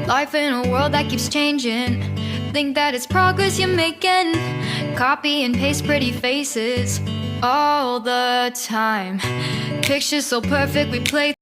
Life in a world that keeps changing. Think that it's progress you're making. Copy and paste pretty faces all the time. Pictures so perfect we play.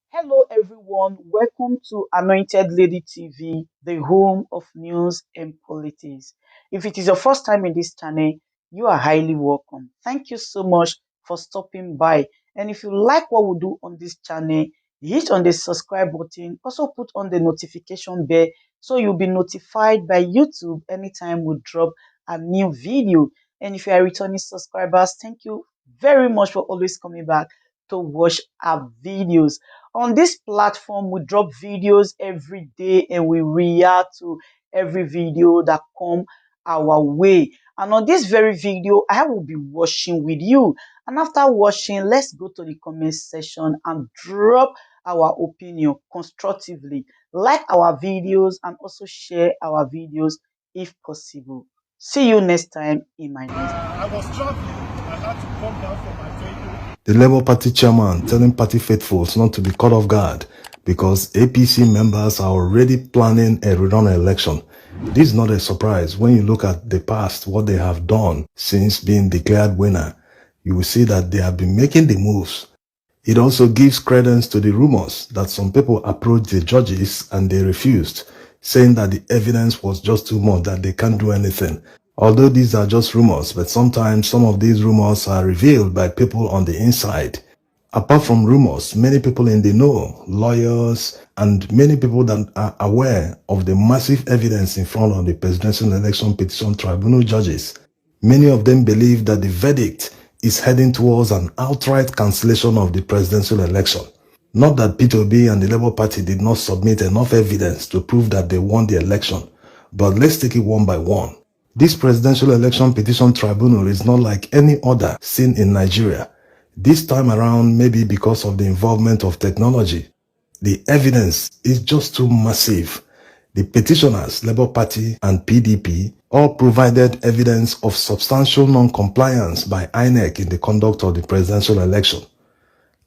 Hello, everyone. Welcome to Anointed Lady TV, the home of news and politics. If it is your first time in this channel, you are highly welcome. Thank you so much for stopping by. And if you like what we do on this channel, hit on the subscribe button. Also put on the notification bell so you'll be notified by YouTube anytime we drop a new video. And if you are returning subscribers, thank you very much for always coming back to watch our videos. On this platform, we drop videos every day and we react to every video that come our way. And on this very video, I will be watching with you. And after watching, let's go to the comment section and drop our opinion constructively. Like our videos and also share our videos if possible. See you next time in my next. I was traveling. I had to come down from my vehicle. The Labour Party chairman telling party faithfuls not to be caught off guard because APC members are already planning a rerun election. This is not a surprise. When you look at the past, what they have done since being declared winner, you will see that they have been making the moves. It also gives credence to the rumors that some people approached the judges and they refused, saying that the evidence was just too much, that they can't do anything. Although these are just rumors, but sometimes some of these rumors are revealed by people on the inside. Apart from rumors, many people in the know, lawyers, and many people that are aware of the massive evidence in front of the Presidential Election Petition Tribunal judges, many of them believe that the verdict is heading towards an outright cancellation of the presidential election. Not that P2B and the Labour Party did not submit enough evidence to prove that they won the election, but let's take it one by one. This Presidential Election Petition Tribunal is not like any other seen in Nigeria. This time around, maybe because of the involvement of technology, the evidence is just too massive. The petitioners, Labour Party and PDP, all provided evidence of substantial non-compliance by Inec in the conduct of the presidential election.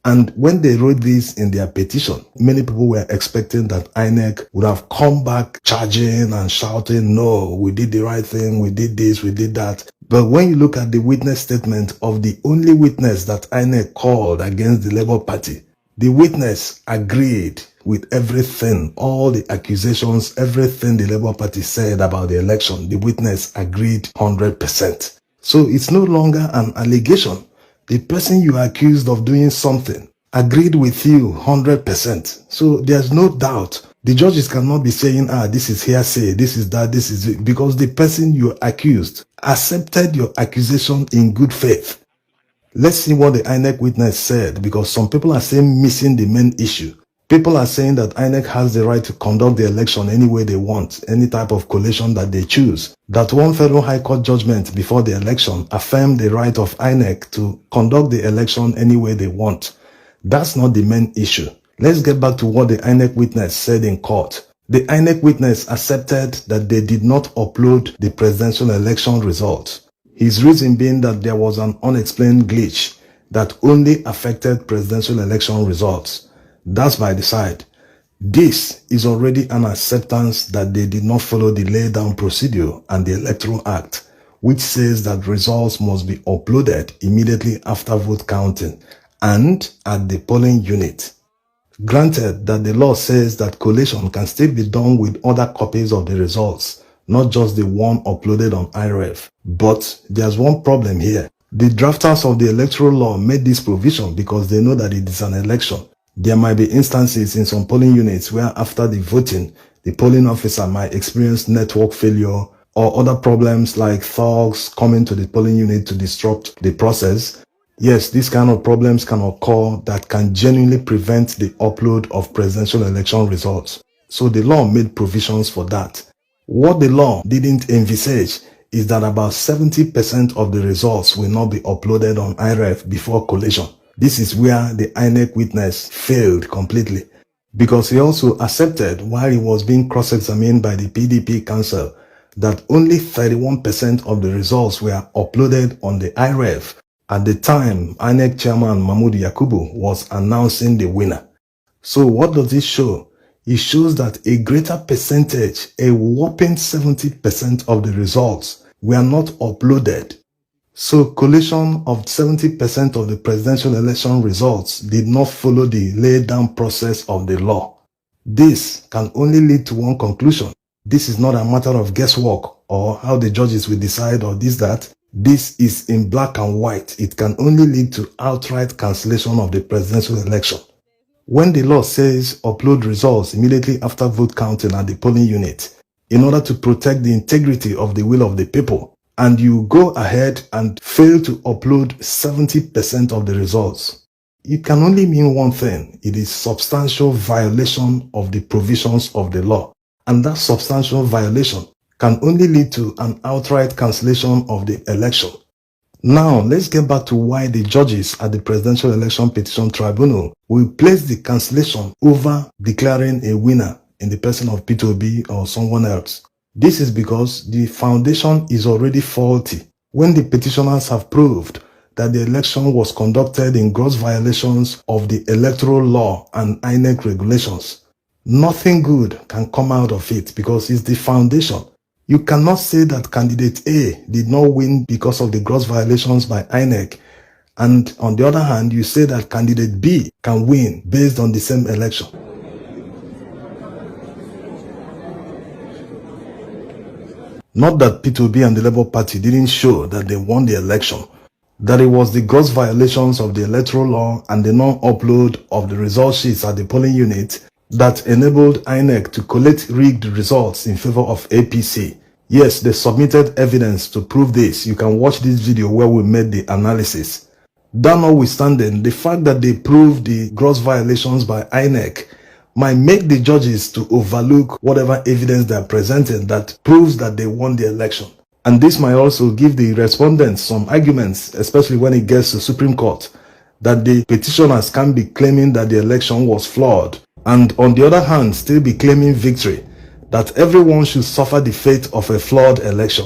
And when they wrote this in their petition, many people were expecting that Inec would have come back charging and shouting, no, we did the right thing, we did this, we did that. But when you look at the witness statement of the only witness that Inec called against the Labour Party, the witness agreed with everything, all the accusations, everything the Labour Party said about the election. The witness agreed 100%. So it's no longer an allegation. The person you are accused of doing something agreed with you 100%. So there's no doubt. The judges cannot be saying, this is hearsay, this is that, this is it, because the person you accused accepted your accusation in good faith. Let's see what the INEC witness said, because some people are saying missing the main issue. People are saying that INEC has the right to conduct the election any way they want, any type of collation that they choose. That one federal high court judgment before the election affirmed the right of INEC to conduct the election any way they want. That's not the main issue. Let's get back to what the INEC witness said in court. The INEC witness accepted that they did not upload the presidential election results. His reason being that there was an unexplained glitch that only affected presidential election results. That's by the side. This is already an acceptance that they did not follow the lay-down procedure and the Electoral Act, which says that results must be uploaded immediately after vote counting and at the polling unit. Granted that the law says that collation can still be done with other copies of the results, not just the one uploaded on IREF. But there's one problem here. The drafters of the electoral law made this provision because they know that it is an election. There might be instances in some polling units where after the voting, the polling officer might experience network failure or other problems like thugs coming to the polling unit to disrupt the process. Yes, these kind of problems can occur that can genuinely prevent the upload of presidential election results. So the law made provisions for that. What the law didn't envisage is that about 70% of the results will not be uploaded on IREF before collation. This is where the INEC witness failed completely, because he also accepted while he was being cross-examined by the PDP counsel that only 31% of the results were uploaded on the IREF at the time INEC chairman Mahmood Yakubu was announcing the winner. So what does this show? it shows that a greater percentage, a whopping 70% of the results were not uploaded. So collation of 70% of the presidential election results did not follow the laid down process of the law. This can only lead to one conclusion. This is not a matter of guesswork or how the judges will decide or this, that. This is in black and white. It can only lead to outright cancellation of the presidential election. When the law says upload results immediately after vote counting at the polling unit in order to protect the integrity of the will of the people, and you go ahead and fail to upload 70% of the results, it can only mean one thing. It is substantial violation of the provisions of the law. And that substantial violation can only lead to an outright cancellation of the election. Now, let's get back to why the judges at the Presidential Election Petition Tribunal will place the cancellation over declaring a winner in the person of Peter Obi or someone else. This is because the foundation is already faulty. When the petitioners have proved that the election was conducted in gross violations of the electoral law and Inec regulations, nothing good can come out of it because it's the foundation. You cannot say that candidate A did not win because of the gross violations by Inec, and on the other hand, you say that candidate B can win based on the same election. Not that Peter Obi and the Labour Party didn't show that they won the election, that it was the gross violations of the electoral law and the non-upload of the result sheets at the polling unit that enabled Inec to collect rigged results in favor of APC. Yes, they submitted evidence to prove this. You can watch this video where we made the analysis. That notwithstanding, the fact that they proved the gross violations by Inec might make the judges to overlook whatever evidence they are presenting that proves that they won the election. And this might also give the respondents some arguments, especially when it gets to Supreme Court, that the petitioners can be claiming that the election was flawed, and on the other hand still be claiming victory, that everyone should suffer the fate of a flawed election,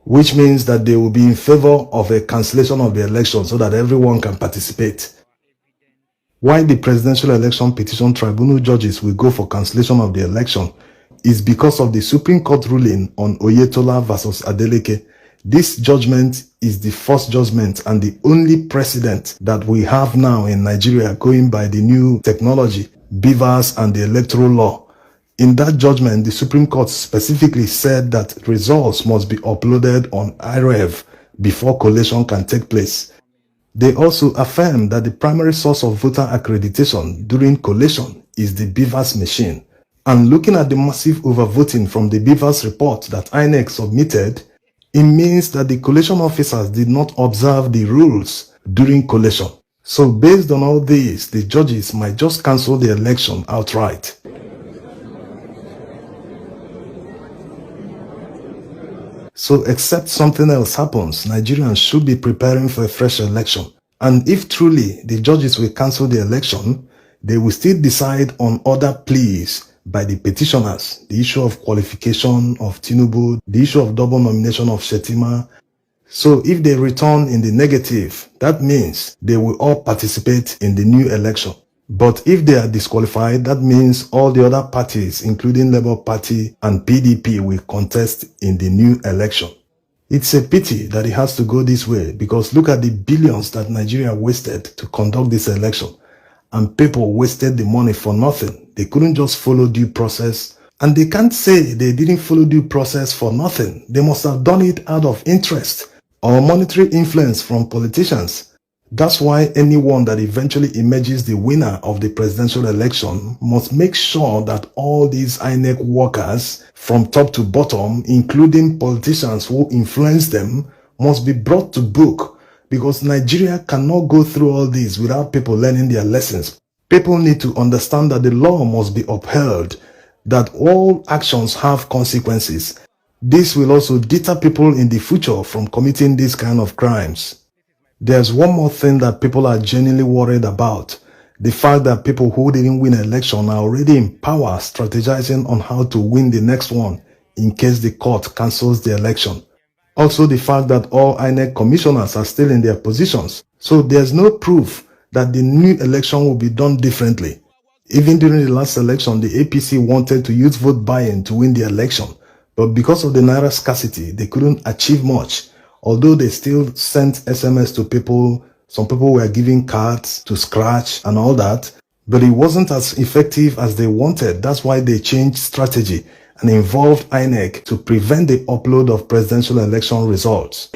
which means that they will be in favor of a cancellation of the election so that everyone can participate. Why the Presidential Election Petition Tribunal judges will go for cancellation of the election is because of the Supreme Court ruling on Oyetola versus Adeleke. This judgment is the first judgment and the only precedent that we have now in Nigeria going by the new technology, beavers and the electoral law. In that judgment, the Supreme Court specifically said that results must be uploaded on IREV before collation can take place. They also affirmed that the primary source of voter accreditation during collation is the beavers machine. And looking at the massive overvoting from the beavers report that INEC submitted, it means that the collation officers did not observe the rules during collation. So based on all this, the judges might just cancel the election outright. So except something else happens, Nigerians should be preparing for a fresh election. And if truly the judges will cancel the election, they will still decide on other pleas by the petitioners, the issue of qualification of Tinubu, the issue of double nomination of Shetima. So if they return in the negative, that means they will all participate in the new election. But if they are disqualified, that means all the other parties, including Labour Party and PDP, will contest in the new election. It's a pity that it has to go this way, because look at the billions that Nigeria wasted to conduct this election. And people wasted the money for nothing. They couldn't just follow due process. And they can't say they didn't follow due process for nothing. They must have done it out of interest or monetary influence from politicians. That's why anyone that eventually emerges the winner of the presidential election must make sure that all these INEC workers from top to bottom, including politicians who influence them, must be brought to book, because Nigeria cannot go through all this without people learning their lessons. People need to understand that the law must be upheld, that all actions have consequences. This will also deter people in the future from committing these kind of crimes. There's one more thing that people are genuinely worried about. The fact that people who didn't win an election are already in power, strategizing on how to win the next one in case the court cancels the election. Also the fact that all INEC commissioners are still in their positions. So there's no proof that the new election will be done differently. Even during the last election, the APC wanted to use vote buying to win the election. But because of the naira scarcity, they couldn't achieve much. Although they still sent SMS to people, some people were giving cards to scratch and all that, but it wasn't as effective as they wanted. That's why they changed strategy and involved Inec to prevent the upload of presidential election results.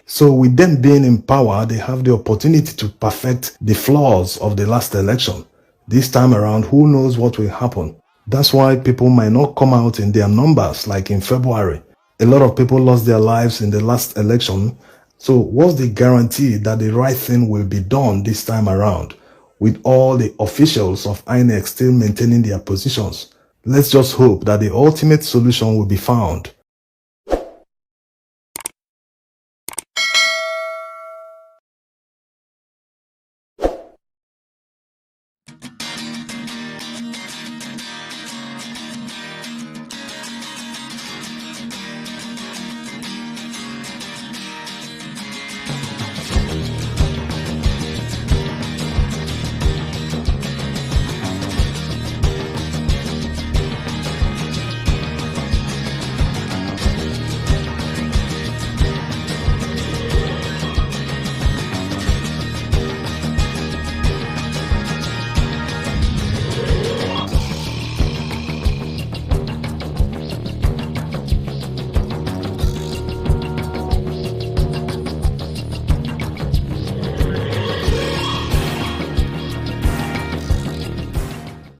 So with them being in power, they have the opportunity to perfect the flaws of the last election. This time around, who knows what will happen? That's why people might not come out in their numbers like in February. A lot of people lost their lives in the last election. So what's the guarantee that the right thing will be done this time around, with all the officials of INEC still maintaining their positions? Let's just hope that the ultimate solution will be found.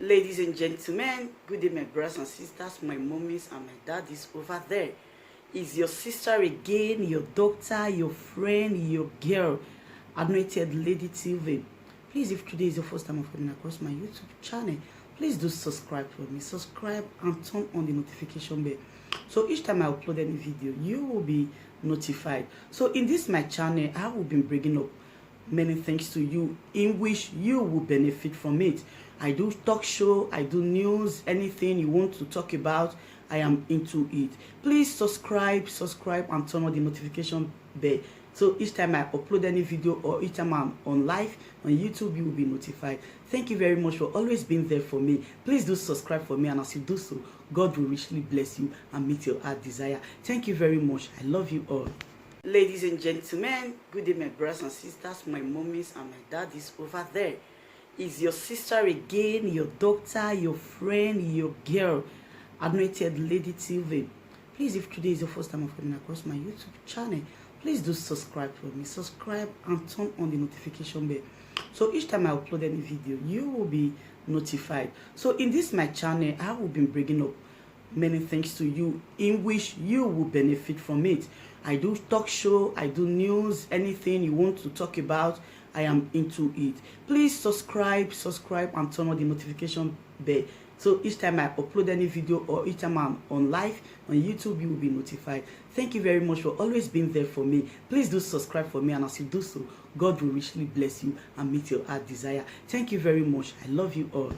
Ladies and gentlemen, good day, my brothers and sisters, my mummies and my daddies over there. Is your sister again, your doctor, your friend, your girl, Anointed Lady TV. Please, if today is your first time of coming across my YouTube channel, please do subscribe for me. Subscribe and turn on the notification bell. So each time I upload any video, you will be notified. So in this my channel, I will be bringing up many things to you in which you will benefit from it. I do talk show, I do news, anything you want to talk about, I am into it. Please subscribe and turn on the notification bell. So each time I upload any video or each time I'm on live on YouTube, you will be notified. Thank you very much for always being there for me. Please do subscribe for me, and as you do so, God will richly bless you and meet your heart desire. Thank you very much. I love you all. Ladies and gentlemen, good day, my brothers and sisters, my mummies and my daddies over there. Is your sister again, your doctor, your friend, your girl, Anointed Lady TV. Please, if today is your first time of coming across my YouTube channel, please do subscribe for me. Subscribe and turn on the notification bell. So each time I upload any video, you will be notified. So in this my channel, I will be bringing up many things to you in which you will benefit from it. I do talk show, I do news, anything you want to talk about, I am into it. Please subscribe and turn on the notification bell. So each time I upload any video or each time I'm on live on YouTube, you will be notified. Thank you very much for always being there for me. Please do subscribe for me, and as you do so, God will richly bless you and meet your heart desire. Thank you very much. I love you all.